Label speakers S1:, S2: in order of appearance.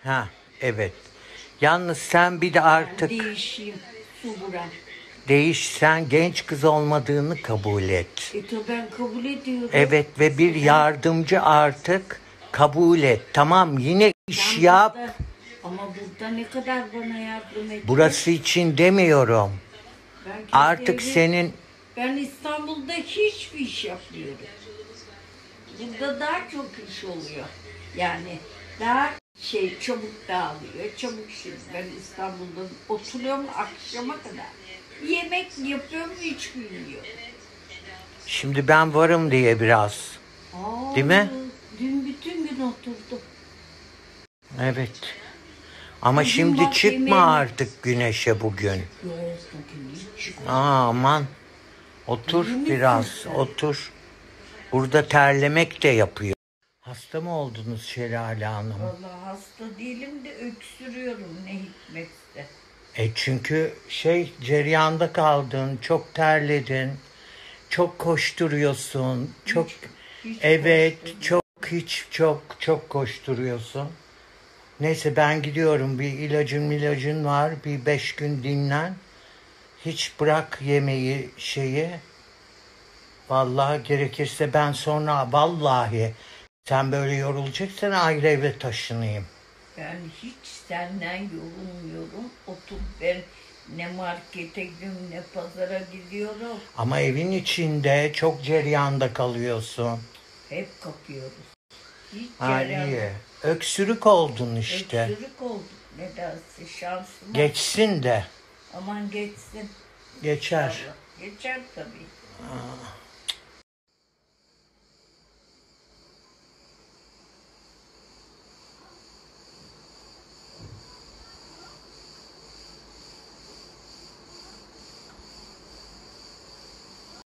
S1: Ha, evet. Yalnız sen bir de artık
S2: Değişeyim. Su buram.
S1: değiş, sen genç kız olmadığını kabul et.
S2: Tabii ben kabul ediyorum.
S1: Evet ve bir yardımcı artık kabul et. Tamam, yine iş
S2: Sen
S1: yap.
S2: Ama burada ne kadar bana yardım etti.
S1: Burası için demiyorum. Artık senin...
S2: Ben İstanbul'da hiçbir iş yapmıyorum. Burada daha çok iş oluyor. Yani daha çabuk dağılıyor. Çabuk şey. Ben İstanbul'da oturuyorum akşama kadar. Yemek yapıyorum, 3 gün yiyorum.
S1: Şimdi ben varım diye biraz. Değil mi?
S2: Dün bütün gün oturdum.
S1: Evet. Ama
S2: Bugün
S1: şimdi
S2: bak
S1: çıkma
S2: yemeğimi...
S1: artık güneşe bugün.
S2: Yok, bugün hiç çıkma.
S1: Aman. Otur biraz, otur. Burada terlemek de yapıyor. Hasta mı oldunuz Şelale Hanım?
S2: Vallahi hasta değilim de öksürüyorum ne hikmetse.
S1: Çünkü cereyanda kaldın, çok terledin, çok koşturuyorsun,
S2: Hiç
S1: evet,
S2: koşturmuyorum.
S1: çok koşturuyorsun. Neyse ben gidiyorum, bir ilacın var, bir 5 gün dinlen. Hiç bırak yemeği Vallahi gerekirse ben sonra vallahi sen böyle yorulacaksan ayrı eve taşınayım.
S2: Ben hiç senden yorulmuyorum. Otur ben ne markete gidiyorum ne pazara gidiyorum.
S1: Ama evin içinde çok cereyanda kalıyorsun.
S2: Hep kapıyoruz. Hiç
S1: İyi. Öksürük oldun işte.
S2: Öksürük olduk. Ne dersin şansıma.
S1: Geçsin de.
S2: Aman geçsin.
S1: Geçer.
S2: İnşallah. Geçer tabii.